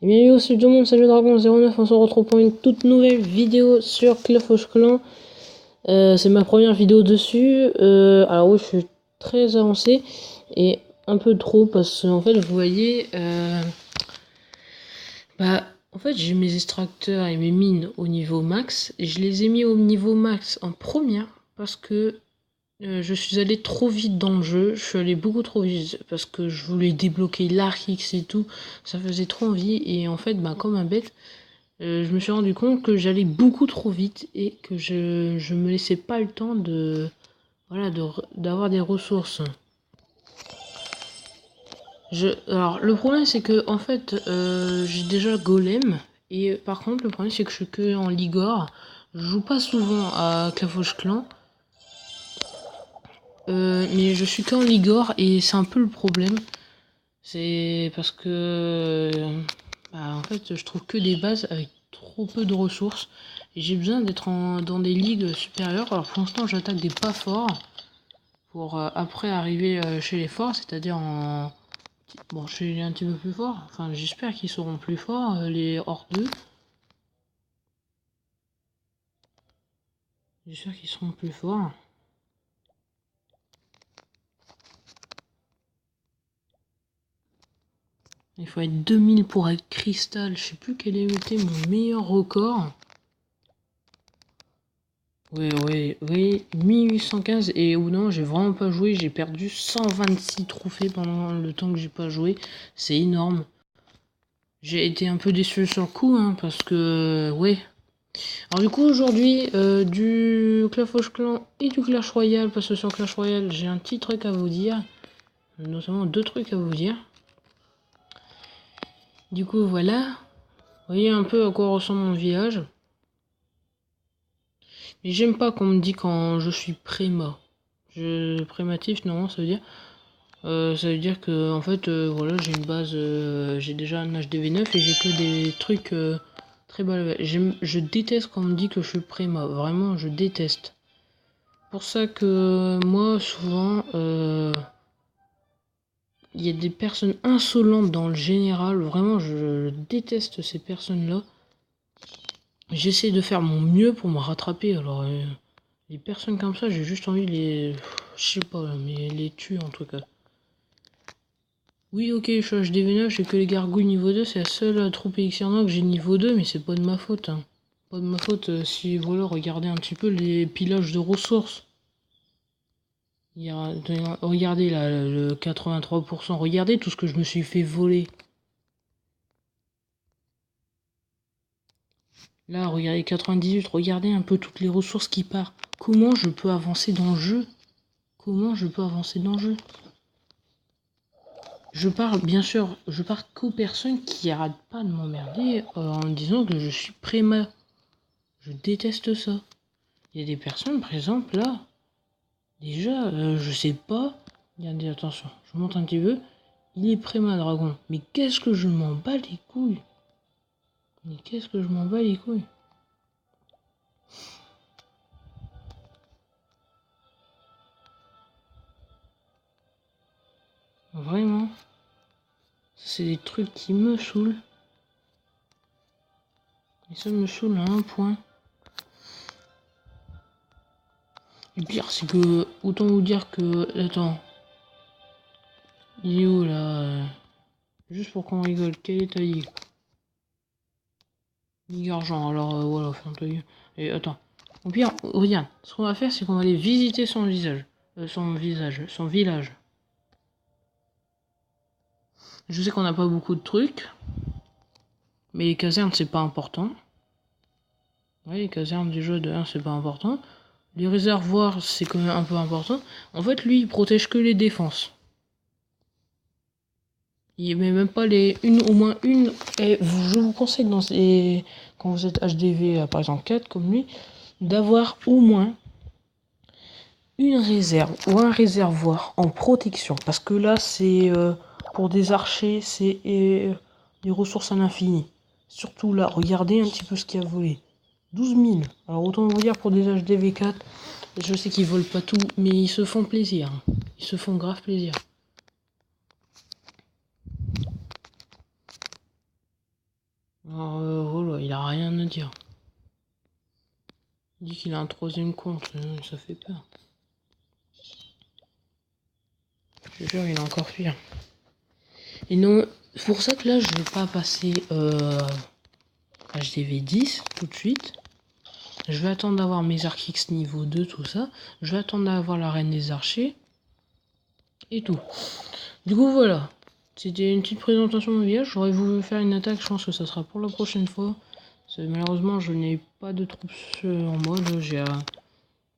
Et bien yo, salut tout le monde, salut Dragon09, on se retrouve pour une toute nouvelle vidéo sur Clash of Clans. C'est ma première vidéo dessus, alors oui je suis très avancé et un peu trop parce que en fait vous voyez, en fait j'ai mes extracteurs et mes mines au niveau max et je les ai mis au niveau max en première parce que je suis allé trop vite dans le jeu, je suis allé beaucoup trop vite parce que je voulais débloquer l'Arc X et tout, ça faisait trop envie et en fait comme un bête, je me suis rendu compte que j'allais beaucoup trop vite et que je me laissais pas le temps de voilà d'avoir des ressources. Alors le problème c'est que en fait j'ai déjà Golem et par contre le problème c'est que je suis que en Ligor, je joue pas souvent à Clash of Clans. Mais je suis qu'en Ligor et c'est un peu le problème. C'est parce que en fait je trouve que des bases avec trop peu de ressources et j'ai besoin d'être dans des ligues supérieures. Alors pour l'instant j'attaque des pas forts pour après arriver chez les forts, c'est-à-dire chez les un petit peu plus forts. Enfin j'espère qu'ils seront plus forts, les hors 2. J'espère qu'ils seront plus forts. Il faut être 2000 pour être cristal. Je sais plus quel était mon meilleur record. Oui, 1815 et ou non, j'ai vraiment pas joué, j'ai perdu 126 trophées pendant le temps que j'ai pas joué, c'est énorme. J'ai été un peu déçu sur le coup, parce que, ouais. Alors du coup, aujourd'hui, du Clash of Clans et du Clash Royale, parce que sur Clash Royale, j'ai un petit truc à vous dire, notamment deux trucs à vous dire. Du coup, voilà, vous voyez un peu à quoi ressemble mon village. Mais j'aime pas qu'on me dit quand je suis préma. Prématif, non, ça veut dire que en fait voilà, j'ai une base, j'ai déjà un HDV9 et j'ai que des trucs très bas level. Je déteste quand on me dit que je suis préma, vraiment je déteste. Pour ça que moi souvent il y a des personnes insolentes dans le général, vraiment je déteste ces personnes là. J'essaie de faire mon mieux pour me rattraper, alors les personnes comme ça j'ai juste envie de les, je sais pas, mais les tuer en tout cas. Oui, ok, je suis HDV9, j'ai que les gargouilles niveau 2, c'est la seule troupe élixir que j'ai niveau 2, mais c'est pas de ma faute. Pas de ma faute si, voilà, regardez un petit peu les pillages de ressources. Regardez là, le 83%, regardez tout ce que je me suis fait voler. Là, regardez 98, regardez un peu toutes les ressources qui partent. Comment je peux avancer dans le jeu? Comment je peux avancer dans le jeu? Je parle, bien sûr, je parle qu'aux personnes qui arrêtent pas de m'emmerder en disant que je suis préma. Je déteste ça. Il y a des personnes, par exemple, là, déjà, je sais pas. Regardez, attention, je monte un petit peu. Il est préma dragon. Mais qu'est-ce que je m'en bats les couilles? Mais qu'est-ce que je m'en bats les couilles? Vraiment. C'est des trucs qui me saoulent. Et ça me saoule à un point. Le pire, c'est que, autant vous dire que... Attends. Il est où, là? Juste pour qu'on rigole, quelle est ta ligue? Ligue argent, alors voilà, fin ta gueule. Et attends. Au pire, regarde, ce qu'on va faire, c'est qu'on va aller visiter son visage. Son village. Je sais qu'on n'a pas beaucoup de trucs. Mais les casernes, c'est pas important. Ouais, les casernes du jeu de 1, c'est pas important. Les réservoirs, c'est quand même un peu important. En fait, lui, il protège que les défenses. Il met même pas les... au moins une... Et je vous conseille, quand vous êtes HDV, par exemple 4, comme lui, d'avoir au moins une réserve ou un réservoir en protection. Parce que là, c'est pour des archers, c'est des ressources à l'infini. Surtout là, regardez un petit peu ce qu'il a volé. 12 000. Alors autant vous dire pour des HDV4, je sais qu'ils volent pas tout, mais ils se font plaisir. Ils se font grave plaisir. Alors, voilà, il a rien à dire. Il dit qu'il a un troisième compte, ça fait peur. Je te jure, il a encore pire. Et non, c'est pour ça que là, je vais pas passer HDV 10 tout de suite. Je vais attendre d'avoir mes arcs X niveau 2, tout ça. Je vais attendre d'avoir la reine des archers. Et tout. Du coup, voilà. C'était une petite présentation de village. J'aurais voulu faire une attaque, je pense que ça sera pour la prochaine fois. Malheureusement, je n'ai pas de troupes en mode. J'ai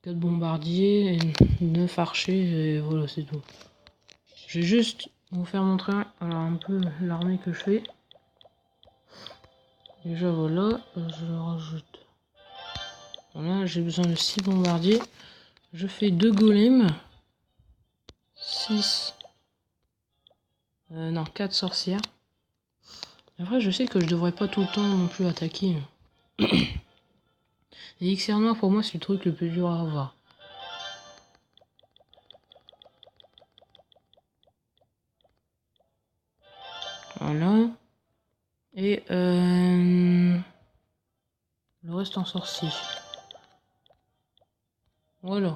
4 bombardiers et 9 archers. Et voilà, c'est tout. Je vais juste vous faire montrer alors, un peu l'armée que je fais. Déjà, voilà. Je rajoute. Voilà, j'ai besoin de 6 bombardiers. Je fais 2 golems. 6. Non, 4 sorcières. Après, je sais que je devrais pas tout le temps non plus attaquer. Les XR noirs, pour moi, c'est le truc le plus dur à avoir. Voilà. Et le reste en sorcier. Voilà.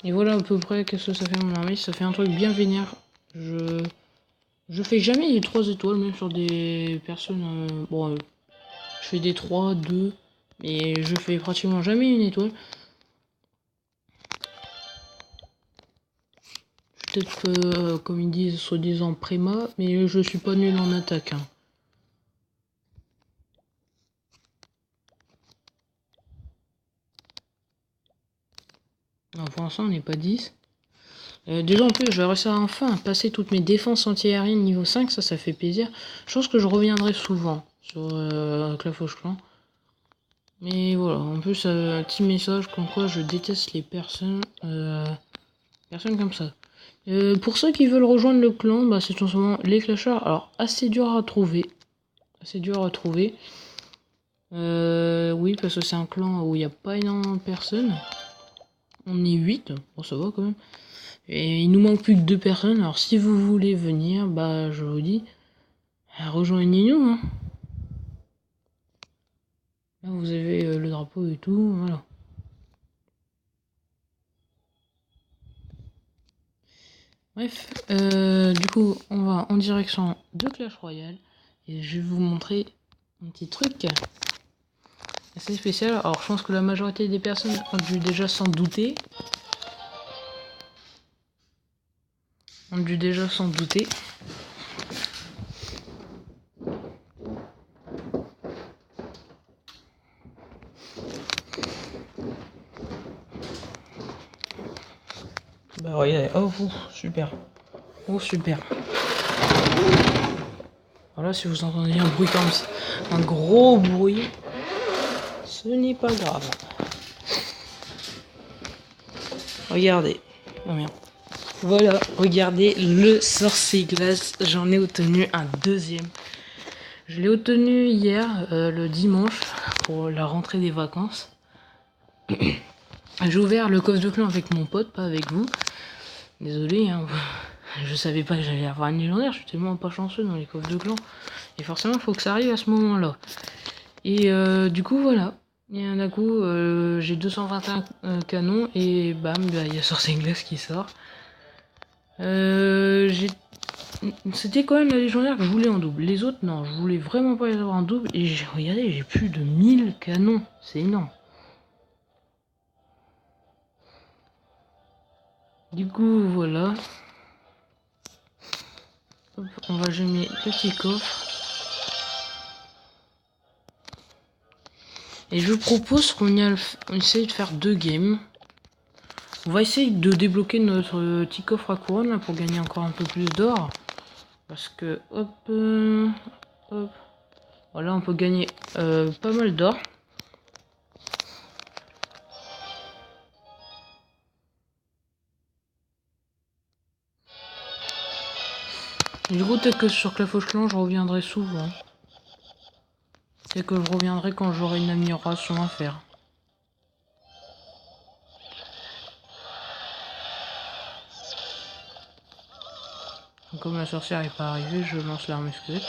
Et voilà à peu près qu'est-ce que ça fait mon armée. Ça fait un truc bien vénère. Je fais jamais les 3 étoiles, même sur des personnes... bon, je fais des 3, 2, mais je fais pratiquement jamais une étoile. Peut-être comme ils disent, soi-disant préma, mais je suis pas nul en attaque. Hein. Non, pour l'instant, on n'est pas 10. Déjà, en plus, je vais réussir enfin à passer toutes mes défenses anti-aériennes niveau 5, ça fait plaisir. Je pense que je reviendrai souvent sur Clash Clan. Mais voilà, en plus, un petit message comme quoi je déteste les personnes comme ça. Pour ceux qui veulent rejoindre le clan, bah, c'est tout simplement les clashers. Alors, assez dur à trouver. Oui, parce que c'est un clan où il n'y a pas énormément de personnes. On est 8, bon ça va quand même. Et il nous manque plus que 2 personnes. Alors si vous voulez venir, bah je vous dis, rejoignez-nous. Hein. Là vous avez le drapeau et tout, voilà. Bref, du coup on va en direction de Clash Royale. Et je vais vous montrer un petit truc assez spécial. Alors je pense que la majorité des personnes ont dû déjà s'en douter. Bah regardez, oh super. Oh super. Voilà, si vous entendez un bruit comme ça, un gros bruit, ce n'est pas grave. Regardez. Oh merde. Voilà, regardez le sorcier glace. J'en ai obtenu un deuxième. Je l'ai obtenu hier, le dimanche, pour la rentrée des vacances. J'ai ouvert le coffre de clan avec mon pote, pas avec vous. Désolé, hein. Je savais pas que j'allais avoir un légendaire. Je suis tellement pas chanceux dans les coffres de clan. Et forcément, il faut que ça arrive à ce moment-là. Et du coup, voilà. Et d'un coup, j'ai 221 canons et bam, bah, il y a Sorcier Glace qui sort. C'était quand même la légendaire que je voulais en double. Les autres, non, je voulais vraiment pas les avoir en double. Et regardez, j'ai plus de 1000 canons. C'est énorme. Du coup, voilà. Hop, on va gêner le petit coffre. Et je propose qu'on essaye de faire 2 games. On va essayer de débloquer notre petit coffre à couronne là, pour gagner encore un peu plus d'or. Parce que, hop, hop. Voilà, on peut gagner pas mal d'or. Du coup, peut-être que sur Clash Clan, je reviendrai souvent. Peut-être que je reviendrai quand j'aurai une amélioration à faire. Comme la sorcière est pas arrivée, je lance l'arme squelette.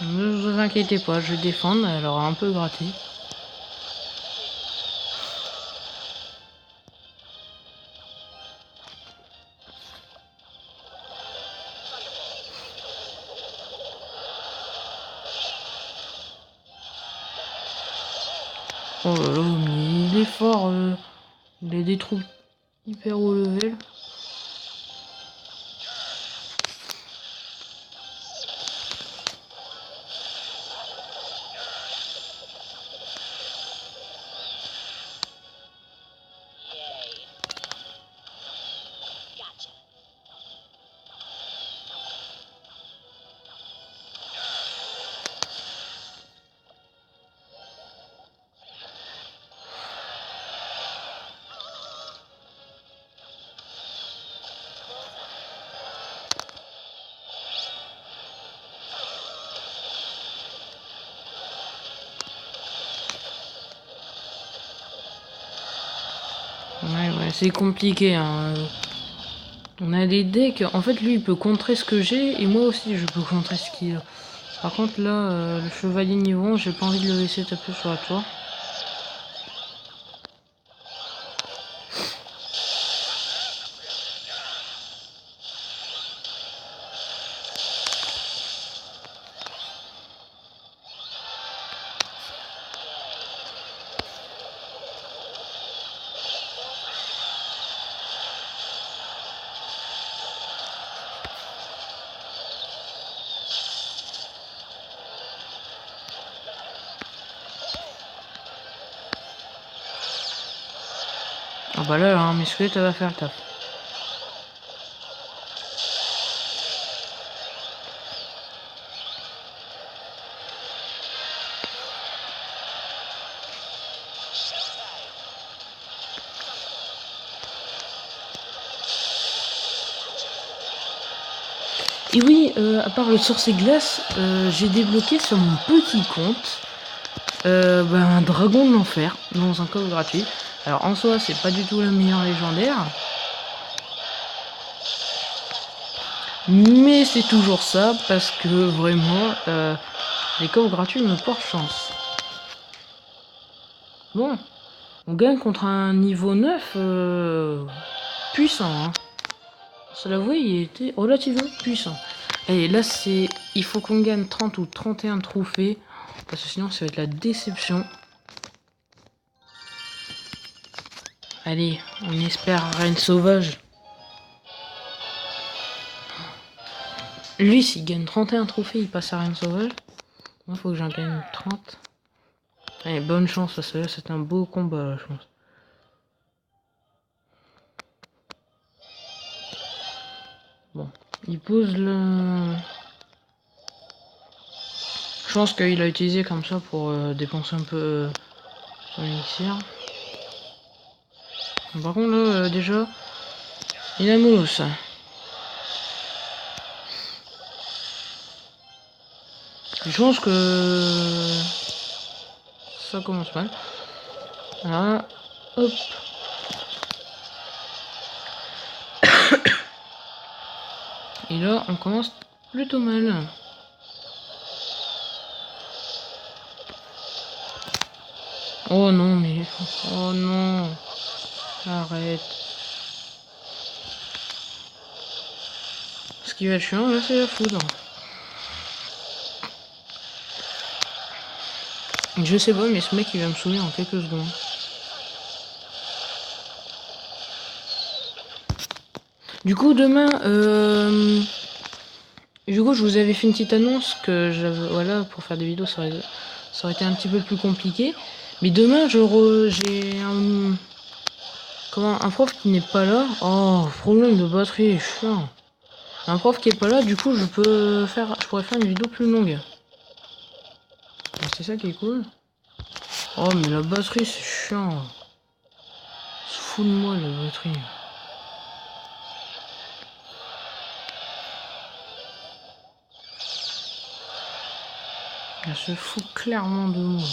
Ne vous inquiétez pas, je vais défendre, elle aura un peu gratté. Oh là là, mais il est fort, il a des troupes hyper haut level. Ouais, c'est compliqué, hein. On a des decks, en fait lui il peut contrer ce que j'ai et moi aussi je peux contrer ce qu'il a. Par contre là, le chevalier niveau 1, j'ai pas envie de le laisser taper sur la tour. Ah bah là, mes squelettes, elle va faire le taf. Et oui, à part le sorcier glace, j'ai débloqué sur mon petit compte un dragon de l'enfer dans un coffre gratuit. Alors en soi, c'est pas du tout la meilleure légendaire. Mais c'est toujours ça parce que vraiment, les coffres gratuits me portent chance. Bon, on gagne contre un niveau 9 puissant. Hein. Ça l'avouer, il était relativement puissant. Et là, il faut qu'on gagne 30 ou 31 trophées. Parce que sinon, ça va être la déception. Allez, on espère Reine Sauvage. Lui, s'il gagne 31 trophées, il passe à Reine Sauvage. Moi, il faut que j'en gagne 30. Allez, bonne chance, parce que là, c'est un beau combat, là, je pense. Bon, il pose le... Je pense qu'il a utilisé comme ça pour dépenser un peu son élixir. Par contre, là, déjà, il a mousse. Je pense que ça commence mal. Voilà, hop. Et là, on commence plutôt mal. Oh non, mais... Oh non. Arrête. Ce qui va être chiant, là, c'est la foudre. Je sais pas, mais ce mec, il va me saouler en quelques secondes. Du coup, demain, je vous avais fait une petite annonce que j'avais, voilà, pour faire des vidéos, ça aurait été un petit peu plus compliqué. Mais demain, j'ai un prof qui n'est pas là. Oh, problème de batterie, chiant. Un prof qui est pas là, du coup, je pourrais faire une vidéo plus longue. C'est ça qui est cool. Oh, mais la batterie, c'est chiant. Se fout de moi, la batterie. Elle se fout clairement de moi.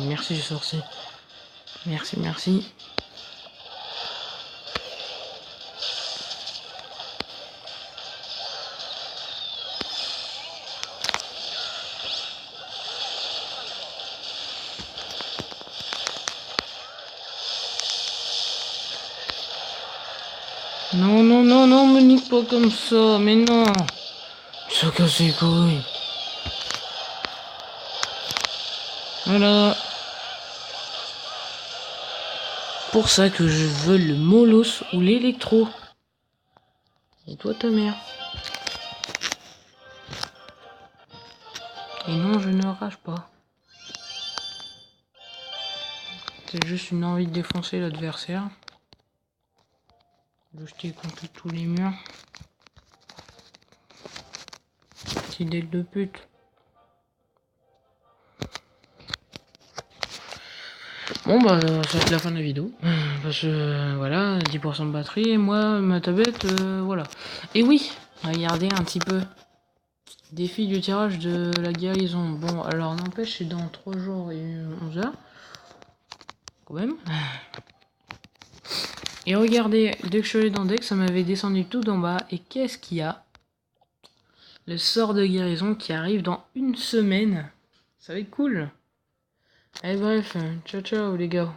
Merci sorcier. Merci, merci. Non, non, non, non, me nique pas comme ça, mais non. Ça casse les couilles. Voilà. Pour ça que je veux le molos ou l'électro. Et toi ta mère. Et non, je ne rage pas. C'est juste une envie de défoncer l'adversaire. De jeter contre tous les murs. Petit deck de pute. Bon bah ça va être la fin de la vidéo. Parce que voilà, 10% de batterie et moi ma tablette voilà. Et oui, regardez un petit peu. Défi du tirage de la guérison. Bon alors n'empêche c'est dans 3 jours et 11 heures. Quand même. Et regardez, dès que je suis allé dans le deck, ça m'avait descendu tout d'en bas. Et qu'est-ce qu'il y a? Le sort de guérison qui arrive dans 1 semaine. Ça va être cool. Allez bref, ciao ciao les gars.